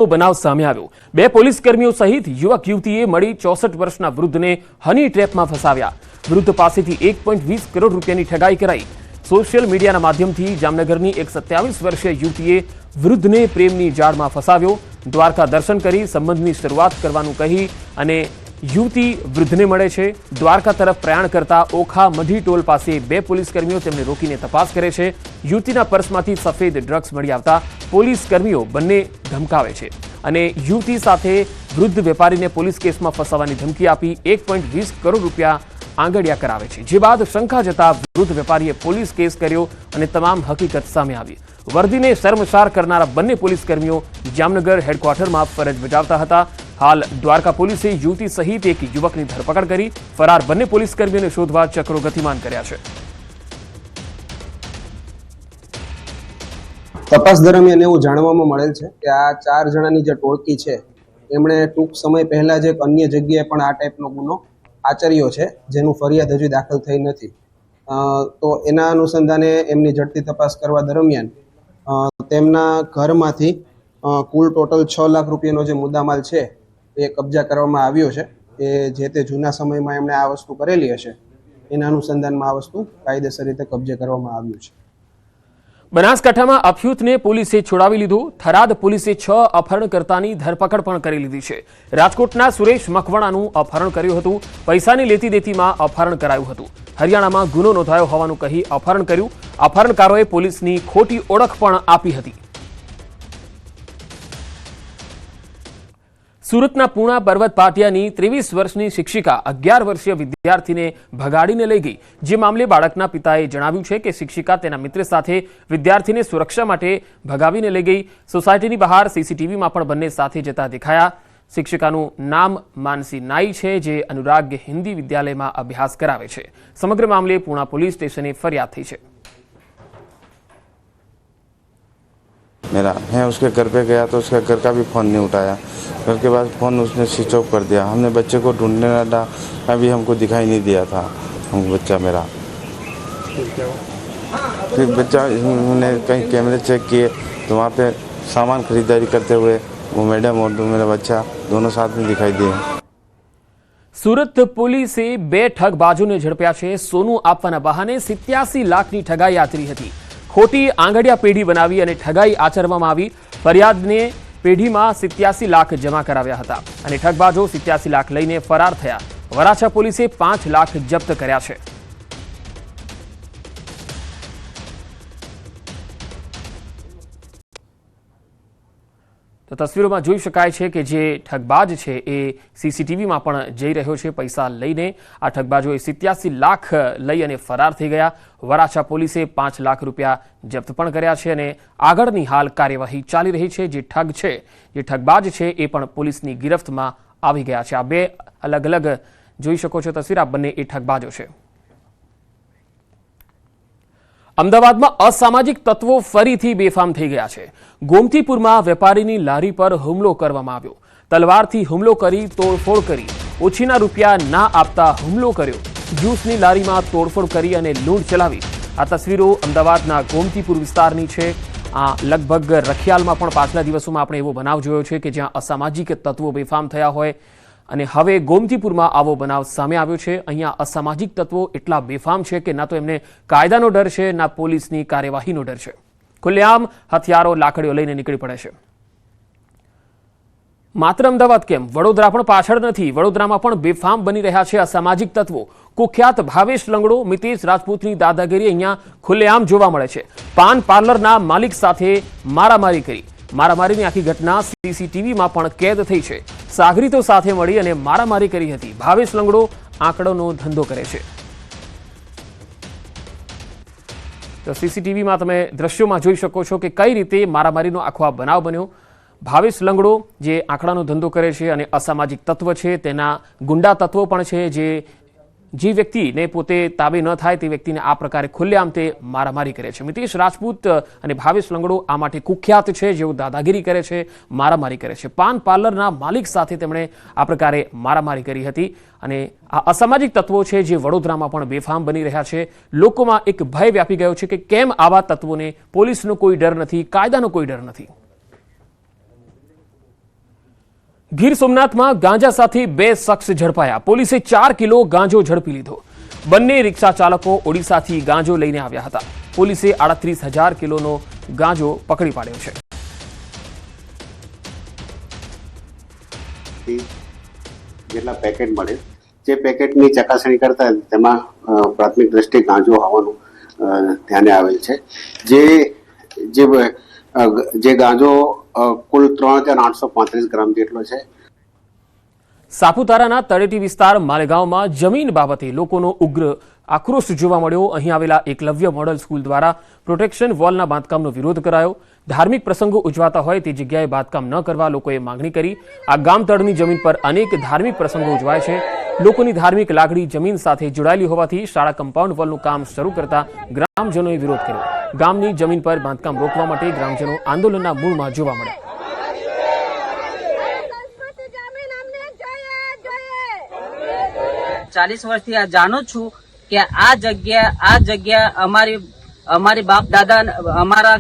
બનાવ સામે આવ્યો। બે પોલીસ કર્મીઓ સહિત યુવક યુવતીએ મળી 64 વર્ષના વૃદ્ધને હની ટ્રેપમાં ફસાવ્યા। વૃદ્ધ પાસેથી 1.20 કરોડ રૂપિયાની ઠગાઈ કરાઈ। સોશિયલ મીડિયાના માધ્યમથી જામનગરની એક 27 વર્ષીય યુવતીએ વૃદ્ધને પ્રેમની જાળમાં ફસાવ્યો। દ્વારકા દર્શન કરી સંબંધની શરૂઆત કરવાનું કહી અને યુવતી વૃદ્ધને મળે છે। દ્વારકા તરફ પ્રયાણ કરતા ઓખા મઢી ટોલ પાસે બે પોલીસ કર્મીઓ તેમને રોકીને તપાસ કરે છે। યુવતીના પર્સમાંથી સફેદ ડ્રગ્સ મળી આવતા પોલીસ કર્મીઓ બંને ધમકાવે છે અને યુવતી સાથે વૃદ્ધ વેપારીને પોલીસ કેસમાં ફસાવવાની ધમકી આપી 1.20 કરોડ રૂપિયા આંગડિયા કરાવે છે। જે બાદ શંકા જતા વૃદ્ધ વેપારીએ પોલીસ કેસ કર્યો અને તમામ હકીકત સામે આવી। વર્દીને શર્મસાર કરનારા બંને પોલીસ કર્મીઓ જામનગર હેડક્વાર્ટરમાં ફરજ બજાવતા હતા। હાલ દ્વારકા પોલીસે યુવતી સહિત એક યુવકની ધરપકડ કરી ફરાર બંને પોલીસ કર્મીઓને શોધવા ચક્રો ગતિમાન કર્યા છે। તપાસ દરમિયાન એવું જાણવામાં મળેલ છે કે આ 4 જણાની જે ટોળકી છે એમણે ટૂંક સમય પહેલા જ એક અન્ય જગ્યાએ પણ આ ટાઈપનો ગુનો આચર્યો છે, જેનું ફરિયાદ હજુ દાખલ થઈ નથી। તો એના અનુસંધાને એમની ઝડપી તપાસ કરવા દરમિયાન તેમના ઘરમાંથી કુલ ટોટલ 6 લાખ રૂપિયાનો જે મુદ્દામાલ છે એ કબજા કરવામાં આવ્યો છે। એ જે તે જૂના સમયમાં એમણે આ વસ્તુ કરેલી હશે એના અનુસંધાનમાં આ વસ્તુ કાયદેસર રીતે કબજે કરવામાં આવ્યું છે। બનાસકાંઠામાં અફયુતને પોલીસે છોડાવી લીધો। થરાદ પોલીસે 6 અપહરણકર્તાની ધરપકડ પણ કરી લીધી છે। રાજકોટના સુરેશ મકવાણાનું અપહરણ કર્યું હતું। પૈસાની લેતી દેતીમાં અપહરણ કરાયું હતું। હરિયાણામાં ગુનો નોંધાયો હોવાનું કહી અપહરણ કર્યું। અપહરણકારોએ પોલીસની ખોટી ઓળખ પણ આપી હતી। સુરતના પૂણા પર્વત પાટિયાની 23 વર્ષની શિક્ષિકા 11 વર્ષીય વિદ્યાર્થીને ભગાડીને લઈ ગઈ। જે મામલે બાળકના પિતાએ જણાવ્યું છે કે શિક્ષિકા તેના મિત્ર સાથે વિદ્યાર્થીને સુરક્ષા માટે ભગાવીને લઈ ગઈ। સોસાયટીની બહાર સીસીટીવીમાં પણ બંને સાથે જતા દેખાયા। શિક્ષિકાનું નામ માનસી નાઈ છે, જે અનુરાગ હિન્દી વિદ્યાલયમાં અભ્યાસ કરાવે છે। સમગ્ર મામલે પૂણા પોલીસ સ્ટેશને ફરિયાદ થઈ છે। मेरा मैं उसके घर पे गया तो उसका घर का भी फ़ोन नहीं उठाया। घर के बाद फ़ोन उसने स्विच ऑफ कर दिया। हमने बच्चे को ढूंढने लगा, अभी हमको दिखाई नहीं दिया था हम बच्चा मेरा। फिर बच्चा हमने कहीं कैमरे चेक किए तो वहाँ पे सामान खरीदारी करते हुए वो मैडम और मेरा बच्चा दोनों साथ में दिखाई दिए। સુરત પોલીસે બે ઠગબાજોને ઝડપ્યા છે। સોનું આપવાના બહાને 87 લાખની ઠગાઈ આચરી હતી। ખોટી આંગડિયા પેઢી બનાવી અને ઠગાઈ આચરવામાં આવી। ફરિયાદને પેઢીમાં 87 લાખ જમા કરાવ્યા હતા અને ઠગબાજો 87 લાખ લઈને ફરાર થયા। વરાછા પોલીસે 5 લાખ જપ્ત કર્યા છે। તો તસવીરોમાં જોઈ શકાય છે કે જે ઠગબાજ છે એ સીસીટીવીમાં પણ જઈ રહ્યો છે પૈસા લઈને। આ ઠગબાજોએ 87 લાખ લઈ અને ફરાર થઈ ગયા। વરાછા પોલીસે 5 લાખ રૂપિયા જપ્ત પણ કર્યા છે અને આગળની હાલ કાર્યવાહી ચાલી રહી છે। જે ઠગ છે, જે ઠગબાજ છે એ પણ પોલીસની ગિરફ્તમાં આવી ગયા છે। આ બે અલગ અલગ જોઈ શકો છો તસવીર, આ બંને એ ઠગબાજો છે। અમદાવાદમાં અસામાજિક તત્વો ફરીથી બેફામ થઈ ગયા છે। ગોમતીપુરમાં વેપારીની લારી પર હુમલો કરવામાં આવ્યો। તલવારથી હુમલો કરી તોડફોડ કરી। ઓછીના રૂપિયા ના આપતા હુમલો કર્યો। જ્યુસની લારીમાં તોડફોડ કરી અને લૂંટ ચલાવી। આ તસવીરો અમદાવાદના ગોમતીપુર વિસ્તારની છે। આ લગભગ રખિયાલમાં પણ પાછલા દિવસોમાં આપણે એવો બનાવ જોયો છે કે જ્યાં અસામાજિક તત્વો બેફામ થયા હોય અને હવે ગોમતીપુરમાં આવો બનાવ સામે આવ્યો છે। અહીંયા અસામાજિક તત્વો એટલા બેફામ છે કે ના તો એમને કાયદાનો ડર છે, ના પોલીસની કાર્યવાહીનો ડર છે। ખુલ્લેઆમ હથિયારો લાકડીઓ લઈને નીકળી પડે છે। માત્ર અમદાવાદ કેમ, વડોદરા પણ પાછળ નથી। વડોદરામાં પણ બેફામ બની રહ્યા છે અસામાજિક તત્વો। કુખ્યાત ભાવેશ લંગડો મિતેશ રાજપૂતની દાદાગીરી અહીંયા ખુલ્લેઆમ જોવા મળે છે। પાન પાર્લરના માલિક સાથે મારામારી કરી। મારામારીની આખી ઘટના સીસીટીવીમાં પણ કેદ થઈ છે। સાગરીતો સાથે મળી અને મારામારી કરી હતી। ભાવેશ લંગડો આંકડોનો ધંધો કરે છે। તો સીસીટીવીમાં તમે દ્રશ્યોમાં જોઈ શકો છો કે કઈ રીતે મારામારીનો આખો આ બનાવ બન્યો। ભાવેશ લંગડો જે આંકડાનો ધંધો કરે છે અને અસામાજિક તત્વ છે, તેના ગુંડા તત્વો પણ છે જે વ્યક્તિને પોતે તાબે ન થાય તે વ્યક્તિને આ પ્રકારે ખુલ્લેઆમ તે મારામારી કરે છે। મિતેશ રાજપૂત અને ભાવેશ લંગડો આ માટે કુખ્યાત છે, જેઓ દાદાગીરી કરે છે, મારામારી કરે છે। પાન પાર્લરના માલિક સાથે તેમણે આ પ્રકારે મારામારી કરી હતી અને આ અસામાજિક તત્વો છે જે વડોદરામાં પણ બેફામ બની રહ્યા છે। લોકોમાં એક ભય વ્યાપી ગયો છે કે કેમ આવા તત્વોને પોલીસનો કોઈ ડર નથી, કાયદાનો કોઈ ડર નથી। ગીર સોમનાથમાં ગાંજા સાથે 2 શખ્સ ઝડપાયા. પોલીસે 4 કિલો ગાંજો ઝડપી લીધો. બંને રિક્ષા ચાલકો ઓડિશાથી ગાંજો લઈને આવ્યા હતા. પોલીસે 38,000 કિલોનો ગાંજો પકડી પાડ્યો છે. જેટલા પેકેટ મળે જે પેકેટની ચકાસણી કરતા તેમાં પ્રાથમિક દ્રષ્ટિએ ગાંજો હોવાનું ધ્યાને આવેલ છે. જે ગાંજો કુલ 3,835 ગ્રામ જેટલો છે. સાપુતારાના તળેટી વિસ્તાર માલેગાંવમાં જમીન બાબતે લોકોનો ઉગ્ર આક્રોશ જોવા મળ્યો. અહીં આવેલા એકલવ્ય મોડલ સ્કૂલ દ્વારા પ્રોટેક્શન વોલના બાંધકામનો વિરોધ કરાયો. ધાર્મિક પ્રસંગો ઉજવાતા હોય તે જગ્યાએ બાંધકામ ન કરવા લોકોએ માંગણી કરી. આ ગામ તળની જમીન પર અનેક ધાર્મિક પ્રસંગો ઉજવાય છે. લોકોની ધાર્મિક લાગણી જમીન સાથે જોડાયેલી હોવાથી શાળા કમ્પાઉન્ડ વોલનું કામ શરૂ કરતા ગ્રામજનોએ વિરોધ કર્યો. ગામની જમીન પર બાંધકામ રોકવા માટે ગ્રામજનો આંદોલનના મૂળમાં જોવા મળ્યા. 40 વર્ષથી આ જાણું છું કે આ જગ્યા અમારી બાપ દાદા અમારા